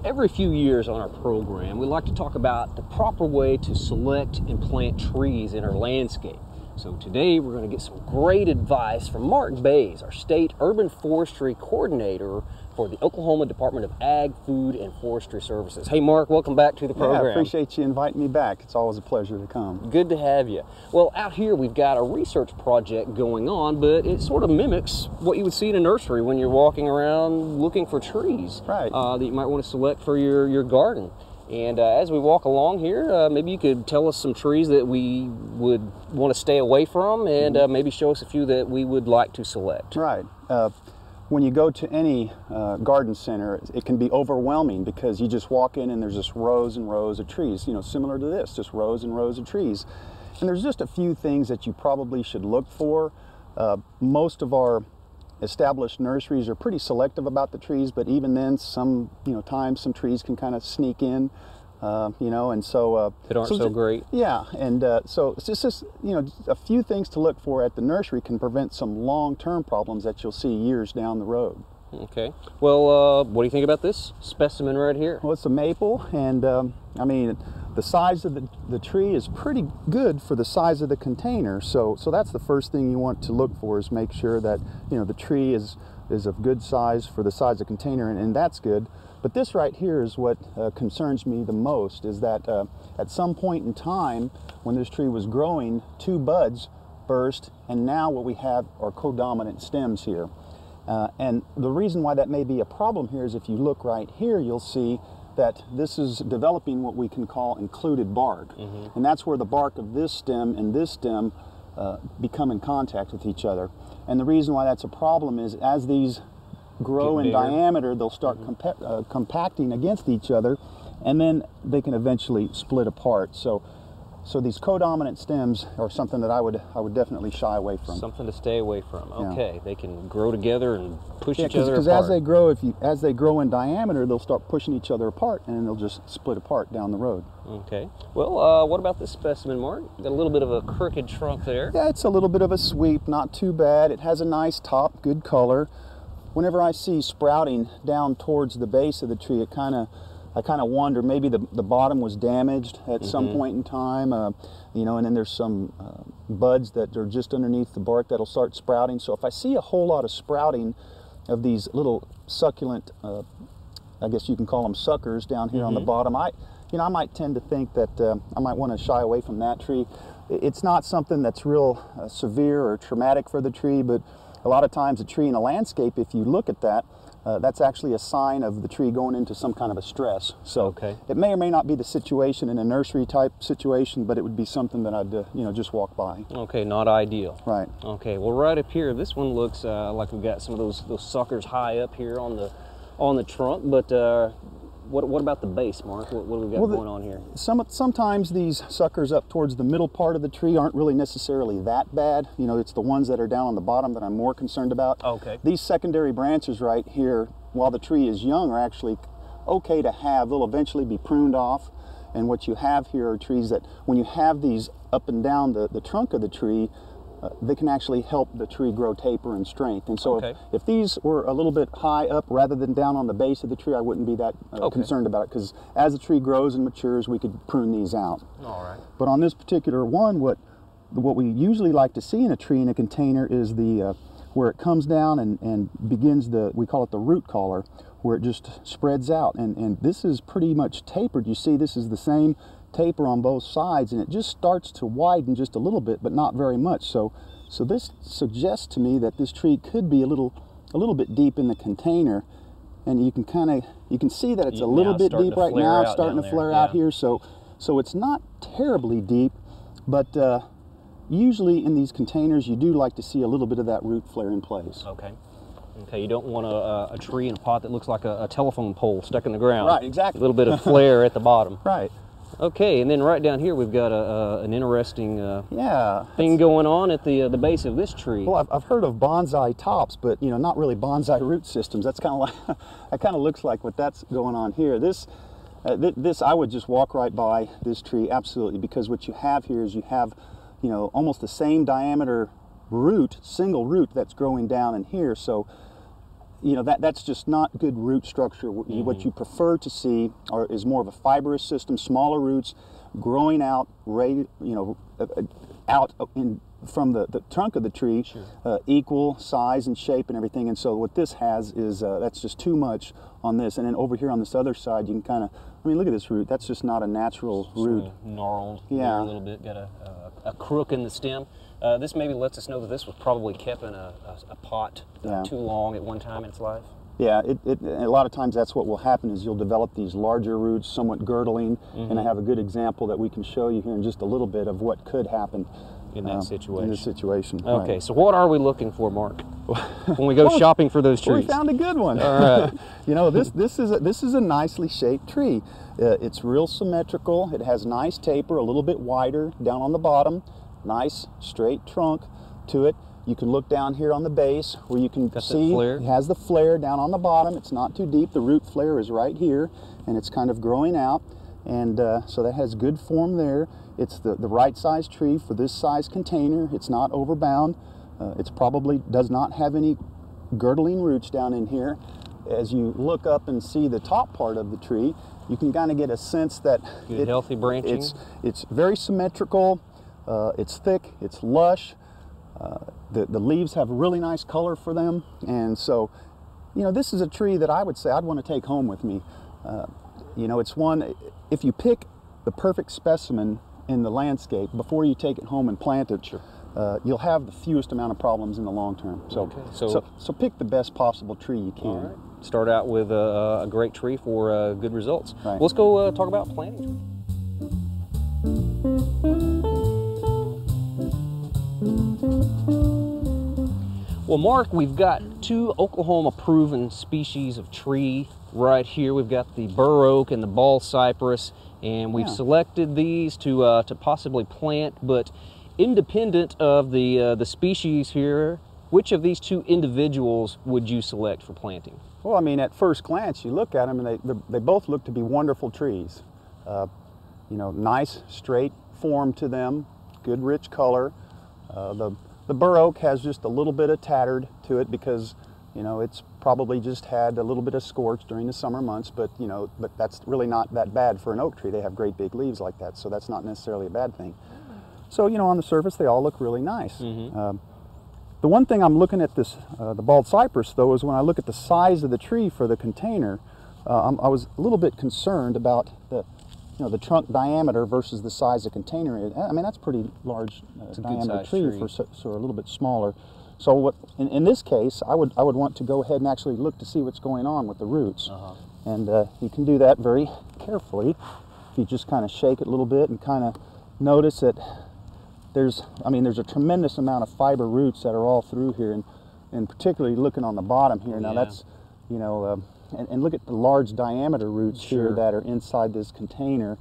Every few years on our program, we like to talk about the proper way to select and plant trees in our landscape. So today we're going to get some great advice from Mark Bays, our state urban forestry coordinator for the Oklahoma Department of Ag, Food, and Forestry Services. Hey Mark, welcome back to the program. Yeah, I appreciate you inviting me back. It's always a pleasure to come. Good to have you. Well, out here we've got a research project going on, but it sort of mimics what you would see in a nursery when you're walking around looking for trees that you might want to select for your garden. And as we walk along here, maybe you could tell us some trees that we would want to stay away from, and maybe show us a few that we would like to select. Right. When you go to any garden center, it can be overwhelming because you just walk in and there's just rows and rows of trees, you know, similar to this, just rows and rows of trees. And there's just a few things that you probably should look for. Most of our established nurseries are pretty selective about the trees, but even then, times some trees can kind of sneak in, and so that aren't so great. Yeah, and so it's just a few things to look for at the nursery can prevent some long-term problems that you'll see years down the road. Okay. Well, what do you think about this specimen right here? Well, it's a maple, and I mean, the size of the tree is pretty good for the size of the container. So that's the first thing you want to look for, is make sure that the tree is of good size for the size of the container, and that's good. But this right here is what concerns me the most, is that at some point in time when this tree was growing, two buds burst, and now what we have are codominant stems here. And the reason why that may be a problem here is if you look right here, you'll see that this is developing what we can call included bark. And that's where the bark of this stem and this stem become in contact with each other. And the reason why that's a problem is as these grow in diameter, they'll start compacting against each other, and then they can eventually split apart. So these codominant stems are something that I would definitely shy away from. Something to stay away from. Okay, they can grow together and push each other apart. Because as they grow in diameter, they'll start pushing each other apart, and then they'll just split apart down the road. Okay. Well, what about this specimen, Mark? Got a little bit of a crooked trunk there. Yeah, it's a little bit of a sweep, not too bad. It has a nice top, good color. Whenever I see sprouting down towards the base of the tree, I kind of wonder maybe the bottom was damaged at some point in time, and then there's some buds that are just underneath the bark that'll start sprouting. So if I see a whole lot of sprouting of these little succulent, I guess you can call them suckers down here on the bottom, I might tend to think that I might want to shy away from that tree. It's not something that's real severe or traumatic for the tree, but a lot of times a tree in a landscape, if you look at that, that's actually a sign of the tree going into some kind of a stress. So it may or may not be the situation in a nursery type situation, but it would be something that I'd just walk by. Okay, not ideal. Right. Okay, well right up here, this one looks like we've got some of those suckers high up here on the trunk, but what about the base, Mark? What do we got going on here? Sometimes these suckers up towards the middle part of the tree aren't really necessarily that bad. It's the ones that are down on the bottom that I'm more concerned about. Okay. These secondary branches right here, while the tree is young, are actually okay to have. They'll eventually be pruned off. And what you have here are trees that, when you have these up and down the trunk of the tree, they can actually help the tree grow taper and strength. And so if these were a little bit high up rather than down on the base of the tree, I wouldn't be that concerned about it, because as the tree grows and matures, we could prune these out. All right. But on this particular one, what we usually like to see in a tree in a container is where it comes down and begins we call it the root collar, where it just spreads out. And this is pretty much tapered. You see, this is the same taper on both sides, and it just starts to widen just a little bit, but not very much. So this suggests to me that this tree could be a little bit deep in the container, and you can see that it's a little bit deep right now. It's starting to flare out here. So it's not terribly deep, but usually in these containers you do like to see a little bit of that root flare in place. Okay, you don't want a tree in a pot that looks like a telephone pole stuck in the ground. Right, exactly. A little bit of flare at the bottom. Right. Okay, and then right down here we've got an interesting thing going on at the base of this tree. Well, I've heard of bonsai tops, but not really bonsai root systems. That's kind of like that kind of looks like what that's going on here. This I would just walk right by this tree, absolutely, because what you have here is you have almost the same diameter root, single root that's growing down in here. So you know, that's just not good root structure. What you prefer to see is more of a fibrous system, smaller roots growing out, out from the trunk of the tree, equal size and shape and everything. And so what this has is that's just too much on this. And then over here on this other side, you can kind of, I mean, look at this root. That's just not a natural root. Gnarled, yeah, a little bit. Got a crook in the stem. This maybe lets us know that this was probably kept in a pot too long at one time in its life. Yeah, a lot of times that's what will happen is you'll develop these larger roots, somewhat girdling, and I have a good example that we can show you here in just a little bit of what could happen in that situation. In this situation. Okay, so what are we looking for, Mark, when we go shopping for those trees? We found a good one. All right. You know, this is a nicely shaped tree. It's real symmetrical. It has nice taper, a little bit wider down on the bottom. Nice straight trunk to it. You can look down here on the base where you can see it has the flare down on the bottom. It's not too deep. The root flare is right here, and it's kind of growing out, and so that has good form there. It's the right size tree for this size container. It's not overbound. It's probably does not have any girdling roots down in here. As you look up and see the top part of the tree, you can kind of get a sense that healthy branching. It's very symmetrical. It's thick, it's lush, the leaves have really nice color for them, and so, you know, this is a tree that I would say I'd want to take home with me. You know, it's one, if you pick the perfect specimen in the landscape before you take it home and plant it, you'll have the fewest amount of problems in the long term. So, so pick the best possible tree you can. All right. Start out with a great tree for good results. Right. Let's go talk about planting. Well, Mark, we've got two Oklahoma-proven species of tree right here. We've got the bur oak and the ball cypress, and we've selected these to possibly plant. But independent of the species here, which of these two individuals would you select for planting? Well, I mean, at first glance, you look at them, and they both look to be wonderful trees. You know, nice straight form to them, good rich color. The bur oak has just a little bit of tattered to it because, you know, it's probably just had a little bit of scorch during the summer months, but, you know, but that's really not that bad for an oak tree. They have great big leaves like that, so that's not necessarily a bad thing. So, you know, on the surface, they all look really nice. The one thing I'm looking at this, the bald cypress, though, is when I look at the size of the tree for the container, I was a little bit concerned about the trunk diameter versus the size of container. I mean, that's pretty large diameter tree for so a little bit smaller. So what in this case, I would want to go ahead and actually look to see what's going on with the roots. And you can do that very carefully. You just kind of shake it a little bit and kind of notice that there's a tremendous amount of fiber roots that are all through here, and particularly looking on the bottom here. Now that's, you know, and look at the large diameter roots here that are inside this container.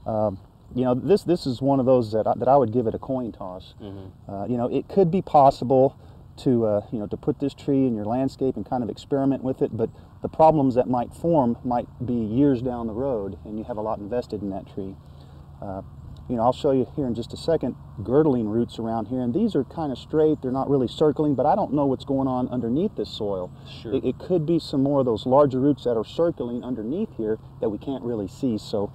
You know, this is one of those that I would give it a coin toss. You know, it could be possible to you know, to put this tree in your landscape and kind of experiment with it, but the problems that might form might be years down the road, and you have a lot invested in that tree. You know, I'll show you here in just a second girdling roots around here, and these are kind of straight. They're not really circling, but I don't know what's going on underneath this soil. It could be some more of those larger roots that are circling underneath here that we can't really see. So,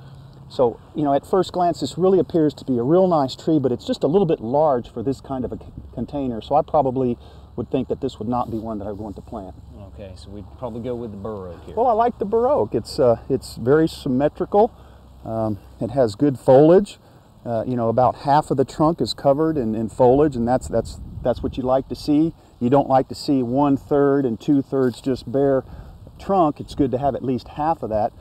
you know, at first glance, this really appears to be a real nice tree, but it's just a little bit large for this kind of a container. So I probably would think that this would not be one that I would want to plant. Okay, so we'd probably go with the bur oak here. Well, I like the bur oak. It's very symmetrical. It has good foliage. You know, about half of the trunk is covered in foliage, and that's what you like to see. You don't like to see 1/3 and 2/3 just bare trunk. It's good to have at least half of that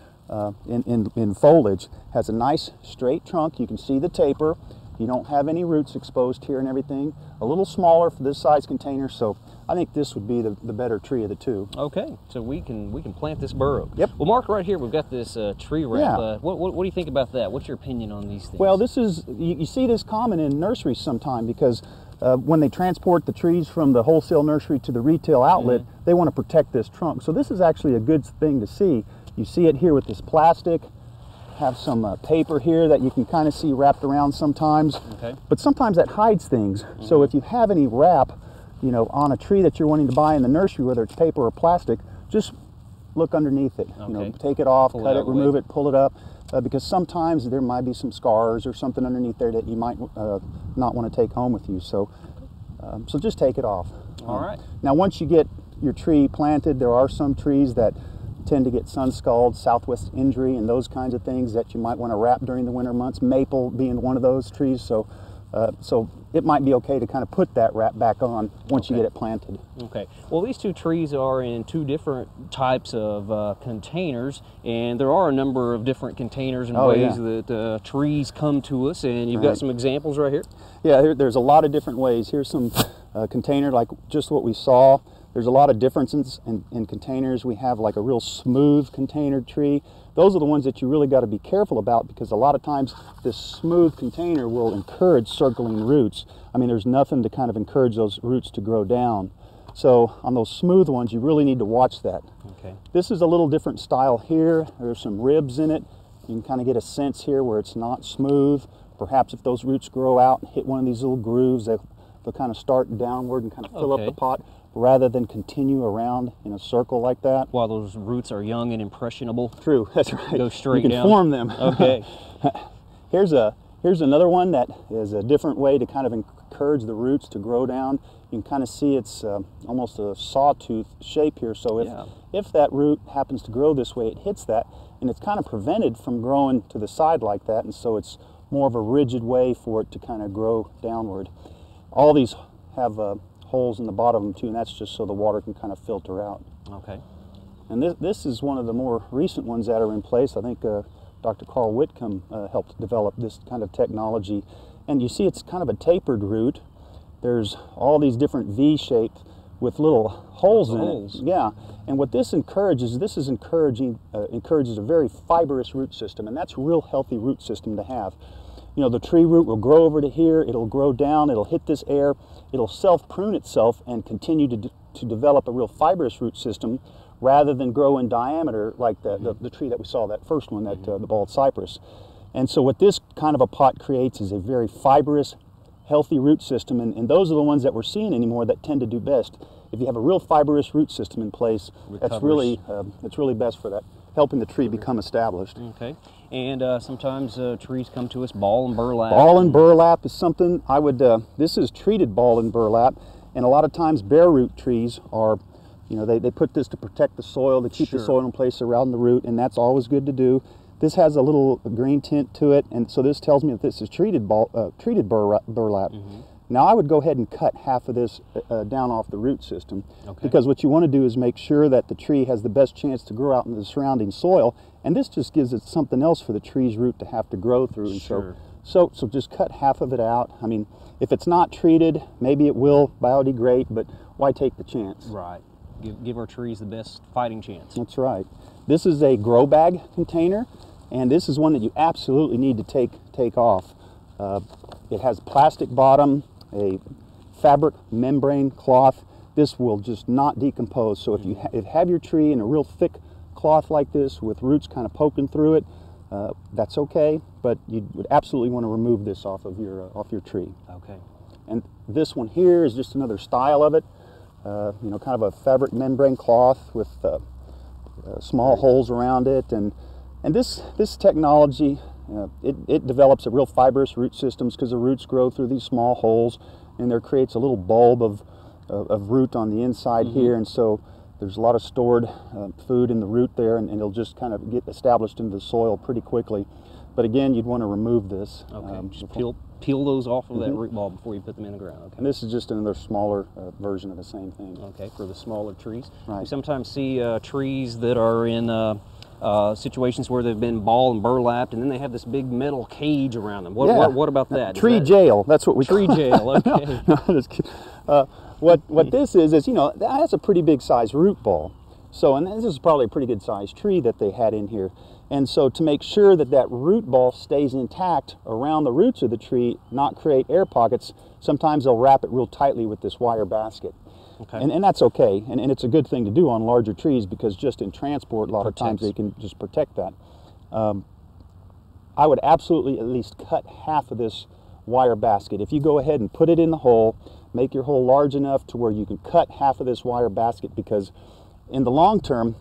in foliage. Has a nice straight trunk. You can see the taper. You don't have any roots exposed here and everything. A little smaller for this size container, so I think this would be the better tree of the two. Okay, so we can plant this bur oak. Yep. Well, Mark, right here we've got this tree wrap. What do you think about that? What's your opinion on these things? Well, this is you see this common in nurseries sometime because when they transport the trees from the wholesale nursery to the retail outlet, they want to protect this trunk. So this is actually a good thing to see. You see it here with this plastic. Have some paper here that you can kind of see wrapped around sometimes, but sometimes that hides things. So if you have any wrap, you know, on a tree that you're wanting to buy in the nursery, whether it's paper or plastic, just look underneath it. Okay. You know, take it off, cut it, remove it, pull it up, because sometimes there might be some scars or something underneath there that you might not want to take home with you. So, so just take it off. All right. Now, once you get your tree planted, there are some trees that tend to get sun scald, southwest injury, and those kinds of things that you might want to wrap during the winter months. Maple being one of those trees, so so it might be okay to kind of put that wrap back on once you get it planted. Okay. Well, these two trees are in two different types of containers, and there are a number of different containers and ways that trees come to us, and you've got some examples right here. Yeah, there's a lot of different ways. Here's some container like just what we saw. There's a lot of differences in containers. We have like a real smooth container tree. Those are the ones that you really got to be careful about, because a lot of times this smooth container will encourage circling roots. I mean, there's nothing to kind of encourage those roots to grow down. So on those smooth ones, you really need to watch that. Okay. This is a little different style here. There's some ribs in it. You can kind of get a sense here where it's not smooth. Perhaps if those roots grow out and hit one of these little grooves, they'll kind of start downward and kind of fill up the pot, rather than continue around in a circle like that. While those roots are young and impressionable. True, that's right. Go straight down. You can form them. Okay. Here's another one that is a different way to kind of encourage the roots to grow down. You can kind of see it's almost a sawtooth shape here. So if that root happens to grow this way, it hits that, and it's kind of prevented from growing to the side like that, and so it's more of a rigid way for it to kind of grow downward. All these have holes in the bottom of them too, and that's just so the water can kind of filter out. Okay. And this is one of the more recent ones that are in place. I think Dr. Carl Whitcomb helped develop this kind of technology. And you see it's kind of a tapered root. There's all these different V-shapes with little holes in it. Yeah. And what this encourages, encourages a very fibrous root system, and that's a real healthy root system to have. You know, the tree root will grow over to here, it'll grow down, it'll hit this air, it'll self-prune itself and continue to develop a real fibrous root system, rather than grow in diameter like the tree that we saw, that first one, that the bald cypress. And so what this kind of a pot creates is a very fibrous, healthy root system, and those are the ones that we're seeing anymore that tend to do best. If you have a real fibrous root system in place, it's really best for that, helping the tree become established. Okay. And sometimes trees come to us ball and burlap. Ball and burlap is something I would, this is treated ball and burlap, and a lot of times bare root trees are, you know, they put this to protect the soil, to keep the soil in place around the root, and that's always good to do. This has a little green tint to it, and so this tells me that this is treated burlap. Now I would go ahead and cut half of this down off the root system, because what you want to do is make sure that the tree has the best chance to grow out into the surrounding soil, and this just gives it something else for the tree's root to have to grow through. And so just cut half of it out. I mean, if it's not treated, maybe it will biodegrade, but why take the chance? Right. Give our trees the best fighting chance. That's right. This is a grow bag container, and this is one that you absolutely need to take off. It has plastic bottom, a fabric membrane cloth. This will just not decompose. So if you have your tree in a real thick cloth like this with roots kind of poking through it, that's okay, but you would absolutely want to remove this off your tree. Okay. And this one here is just another style of it. You know, kind of a fabric membrane cloth with small holes around it, and this technology, it develops a real fibrous root systems, because the roots grow through these small holes, and there creates a little bulb of root on the inside here, and so there's a lot of stored food in the root there, and it'll just kind of get established into the soil pretty quickly. But again, you'd want to remove this. Okay. Just peel those off of that root ball before you put them in the ground. Okay. And this is just another smaller version of the same thing. Okay, for the smaller trees. Right. We sometimes see trees that are in situations where they've been ball and burlapped, and then they have this big metal cage around them. What about that? Tree jail. That's what we tree call jail. Okay. No, just kidding. What this is, you know, that's a pretty big size root ball. So, and this is probably a pretty good sized tree that they had in here. And so to make sure that that root ball stays intact around the roots of the tree, not create air pockets, sometimes they'll wrap it real tightly with this wire basket. Okay. And that's okay, and it's a good thing to do on larger trees, because just in transport, a lot of times they can just protect that. I would absolutely at least cut half of this wire basket. If you go ahead and put it in the hole, make your hole large enough to where you can cut half of this wire basket, because in the long term,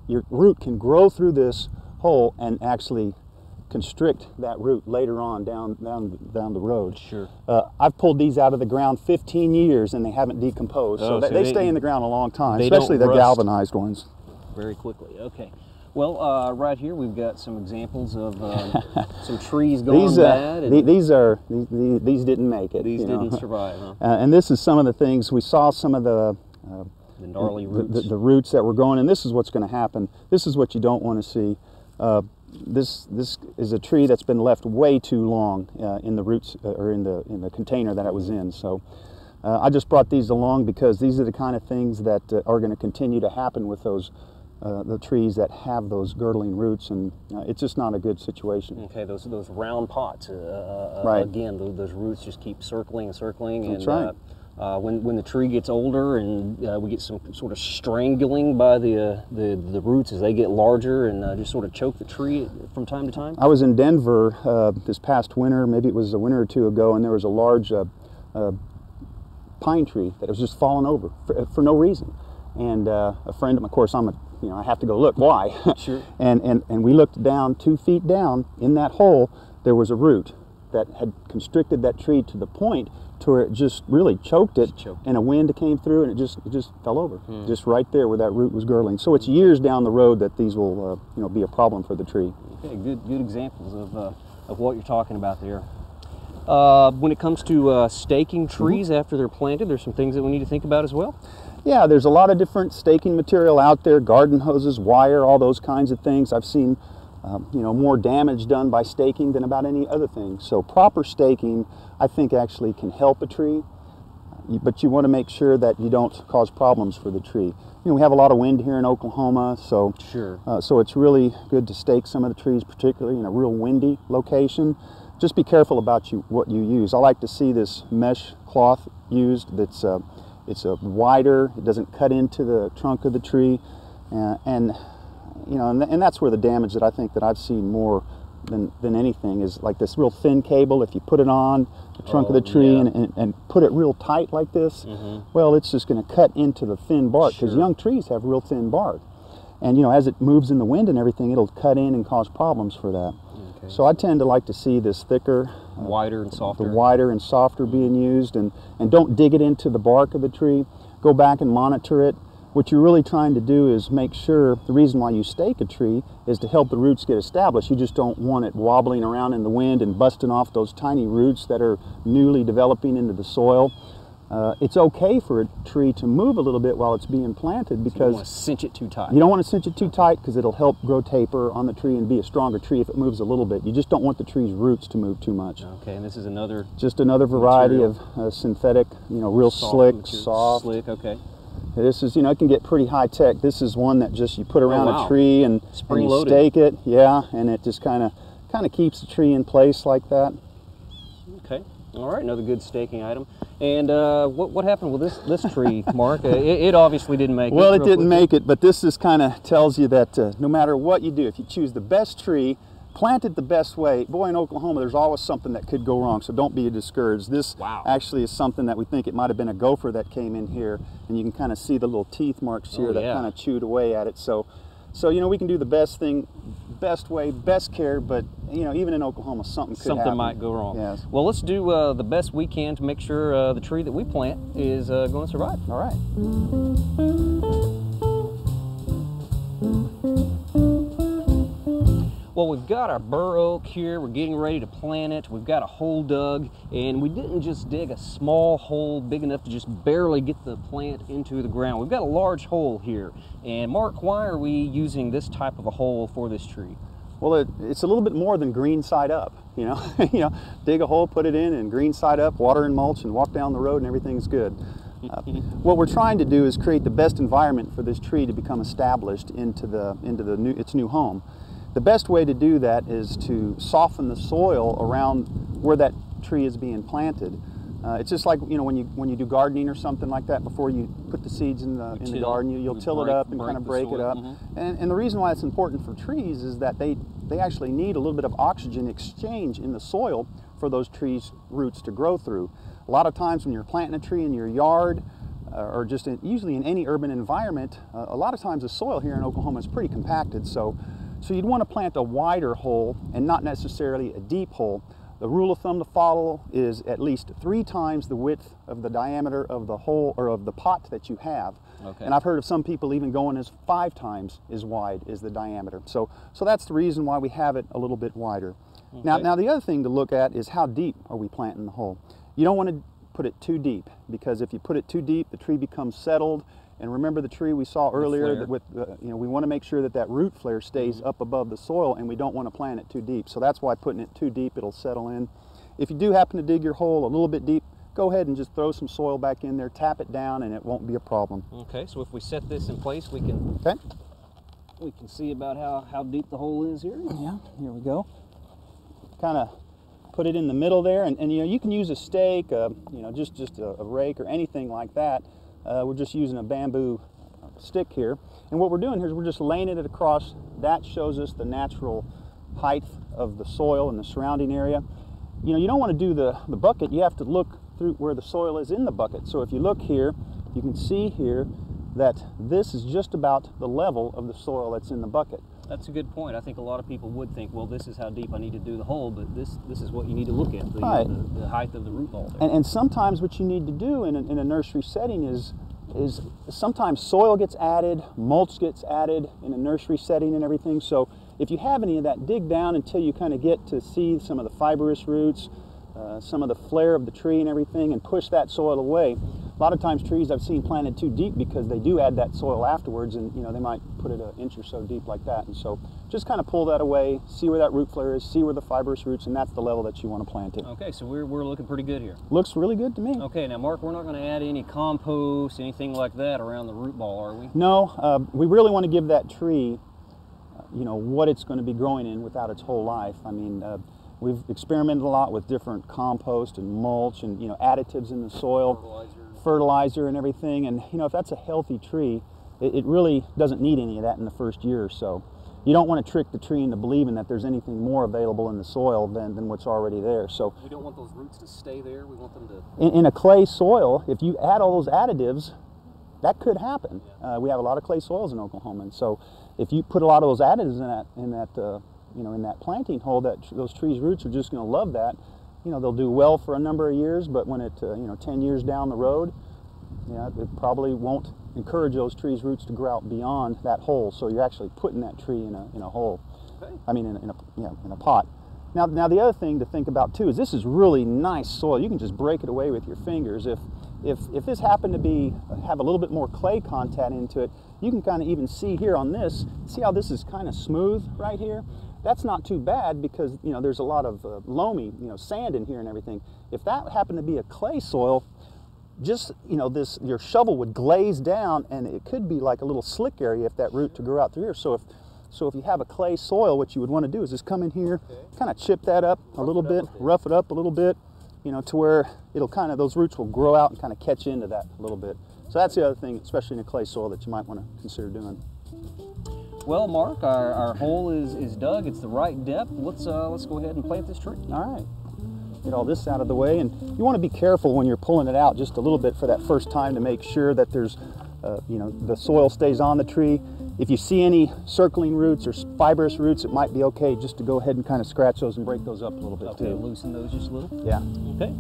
your root can grow through this hole and actually constrict that root later on down the road. Sure. I've pulled these out of the ground 15 years and they haven't decomposed, so they stay in the ground a long time, especially the galvanized ones. Very quickly. Okay. Well, right here we've got some examples of some trees going bad. And these didn't make it. These didn't survive, huh? And this is some of the things we saw. Some of the gnarly roots. The roots that were going, and this is what's going to happen. This is what you don't want to see. This is a tree that's been left way too long in the roots or in the container that it was in. So I just brought these along because these are the kind of things that are going to continue to happen with those the trees that have those girdling roots, and it's just not a good situation. Okay, those round pots. Right. Again, those roots just keep circling and circling. That's and, right. When the tree gets older and we get some sort of strangling by the roots as they get larger and just sort of choke the tree from time to time? I was in Denver this past winter, maybe it was a winter or two ago, and there was a large pine tree that was just falling over for no reason. And a friend of mine, of course, I have to go look why. Sure. and we looked down 2 feet down in that hole. There was a root that had constricted that tree to the point to where it just really choked it, and a wind came through and it just fell over, just right there where that root was girdling. So it's years down the road that these will be a problem for the tree. Okay, good examples of what you're talking about there. When it comes to staking trees after they're planted, there's some things that we need to think about as well. Yeah, there's a lot of different staking material out there, garden hoses, wire, all those kinds of things. I've seen more damage done by staking than about any other thing. So proper staking, I think, actually can help a tree, but you want to make sure that you don't cause problems for the tree. We have a lot of wind here in Oklahoma, so sure. So it's really good to stake some of the trees, particularly in a real windy location. Just be careful about what you use. I like to see this mesh cloth used. It's wider. It doesn't cut into the trunk of the tree, and that's where the damage that I think that I've seen more than anything is like this real thin cable. If you put it on the trunk of the tree and put it real tight like this, well, it's just going to cut into the thin bark, because young trees have real thin bark, and as it moves in the wind and everything, it'll cut in and cause problems for that. Okay. So I tend to like to see this thicker, wider and softer. The wider and softer being used, and don't dig it into the bark of the tree. Go back and monitor it. What you're really trying to do is make sure, the reason why you stake a tree is to help the roots get established. You just don't want it wobbling around in the wind and busting off those tiny roots that are newly developing into the soil. It's okay for a tree to move a little bit while it's being planted, because you don't want to cinch it too tight. You don't want to cinch it too tight, because it'll help grow taper on the tree and be a stronger tree if it moves a little bit. You just don't want the tree's roots to move too much. Okay, and this is just another variety of synthetic, real slick, soft. Slick, okay. This is, it can get pretty high tech. This is one that just you put around a tree and you stake it, and it just kind of keeps the tree in place like that. Okay, all right, another good staking item. And what happened with this tree, Mark? It obviously didn't make it. Well, it didn't make it, but this just kind of tells you that no matter what you do, if you choose the best tree, plant it the best way, boy, in Oklahoma, there's always something that could go wrong, so don't be discouraged. This actually is something that we think it might have been a gopher that came in here, and you can kind of see the little teeth marks here that kind of chewed away at it. So we can do the best thing, best way, best care, but even in Oklahoma, something happen. Might go wrong. Yes. Well, let's do the best we can to make sure the tree that we plant is going to survive. All right. Well, we've got our bur oak here. We're getting ready to plant it. We've got a hole dug, and we didn't just dig a small hole big enough to just barely get the plant into the ground. We've got a large hole here. And Mark, why are we using this type of a hole for this tree? Well, it's a little bit more than green side up, dig a hole, put it in, and green side up, water and mulch, and walk down the road, and everything's good. What we're trying to do is create the best environment for this tree to become established into its new home. The best way to do that is to soften the soil around where that tree is being planted. It's just like when you do gardening or something like that. Before you put the seeds in the garden, you'll till it up and kind of break it up. And the reason why it's important for trees is that they actually need a little bit of oxygen exchange in the soil for those trees' roots to grow through. A lot of times when you're planting a tree in your yard, or just usually in any urban environment, a lot of times the soil here in Oklahoma is pretty compacted, so you'd want to plant a wider hole and not necessarily a deep hole. The rule of thumb to follow is at least 3 times the width of the diameter of the hole or of the pot that you have. Okay. And I've heard of some people even going as 5 times as wide as the diameter. So that's the reason why we have it a little bit wider. Okay. Now the other thing to look at is how deep are we planting the hole. You don't want to put it too deep, because if you put it too deep, the tree becomes settled. And remember the tree we saw earlier that with we want to make sure that root flare stays up above the soil, and we don't want to plant it too deep. So that's why putting it too deep, it'll settle in. If you do happen to dig your hole a little bit deep, go ahead and just throw some soil back in there, tap it down, and it won't be a problem. Okay, so if we set this in place, we can see about how deep the hole is here. Yeah, here we go. Kind of put it in the middle there, and you can use a stake, just a rake or anything like that. We're just using a bamboo stick here, and what we're doing here is we're just laying it across. That shows us the natural height of the soil and the surrounding area. You don't want to do the bucket. You have to look through where the soil is in the bucket. So if you look here, you can see here that this is just about the level of the soil that's in the bucket. That's a good point. I think a lot of people would think, well, this is how deep I need to do the hole, but this is what you need to look at, the height of the root ball there. And sometimes what you need to do in a nursery setting is sometimes soil gets added, mulch gets added in a nursery setting and everything. So if you have any of that, dig down until you kind of get to see some of the fibrous roots, some of the flare of the tree and everything, and push that soil away. A lot of times trees I've seen planted too deep because they do add that soil afterwards, and they might put it an inch or so deep like that. And so just kind of pull that away, see where that root flare is, see where the fibrous roots, and that's the level that you want to plant it. Okay, so we're looking pretty good here. Looks really good to me. Okay, now Mark, we're not going to add any compost, anything like that around the root ball, are we? No, we really want to give that tree, what it's going to be growing in without its whole life. I mean, we've experimented a lot with different compost and mulch and additives in the soil, fertilizer and everything, and if that's a healthy tree, it really doesn't need any of that in the first year or so. You don't want to trick the tree into believing that there's anything more available in the soil than what's already there. So we don't want those roots to stay there. We want them to... In a clay soil, if you add all those additives, that could happen. Yeah. We have a lot of clay soils in Oklahoma, and so if you put a lot of those additives in that planting hole, those trees' roots are just going to love that. They'll do well for a number of years, but when it 10 years down the road, it probably won't encourage those trees' roots to grow out beyond that hole. So you're actually putting that tree in a hole. Okay. I mean, in a pot. Now the other thing to think about too is this is really nice soil. You can just break it away with your fingers. If this happened to have a little bit more clay content into it, you can kind of even see here on this. See how this is kind of smooth right here? That's not too bad because there's a lot of loamy, sand in here and everything. If that happened to be a clay soil, just your shovel would glaze down, and it could be like a little slick area if that root to grow out through here. So if you have a clay soil, what you would want to do is just come in here, kind of chip that up a little bit, rough it up a little bit, to where it'll those roots will grow out and kind of catch into that a little bit. So that's the other thing, especially in a clay soil, that you might want to consider doing. Well, Mark, our hole is dug. It's the right depth. Let's go ahead and plant this tree. All right. Get all this out of the way, and you want to be careful when you're pulling it out just a little bit for that first time to make sure that there's, the soil stays on the tree. If you see any circling roots or fibrous roots, it might be okay just to go ahead and kind of scratch those and break those up a little bit too. Okay, loosen those just a little. Yeah. Okay.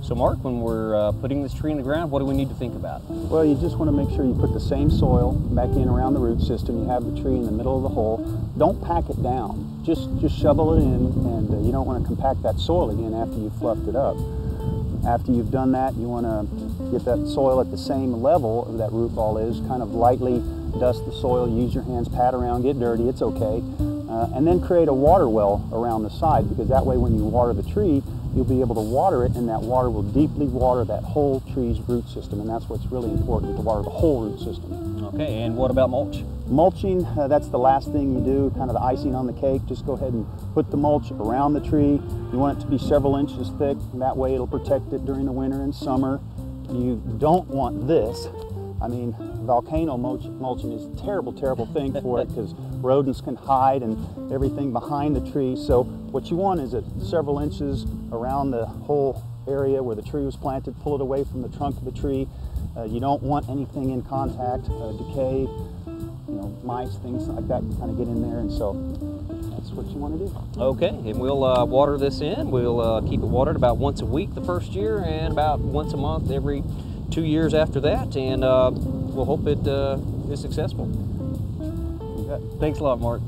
So Mark, when we're putting this tree in the ground, what do we need to think about? Well, you just want to make sure you put the same soil back in around the root system. You have the tree in the middle of the hole. Don't pack it down. Just shovel it in, and you don't want to compact that soil again after you've fluffed it up. After you've done that, you want to get that soil at the same level that root ball is. Kind of lightly dust the soil, use your hands, pat around, get dirty, it's okay. And then create a water well around the side, because that way when you water the tree, you'll be able to water it, and that water will deeply water that whole tree's root system, and that's what's really important, to water the whole root system. Okay, and what about mulch? Mulching, that's the last thing you do, kind of the icing on the cake. Just go ahead and put the mulch around the tree. You want it to be several inches thick, and that way it'll protect it during the winter and summer. You don't want this. I mean, volcano mulching is a terrible, terrible thing for it, because rodents can hide and everything behind the tree. So what you want is at several inches around the whole area where the tree was planted, pull it away from the trunk of the tree. You don't want anything in contact, decay, mice, things like that kind of get in there, and so that's what you want to do. Okay, and we'll water this in. We'll keep it watered about once a week the first year and about once a month every 2 years after that, and we'll hope it is successful. Thanks a lot, Mark.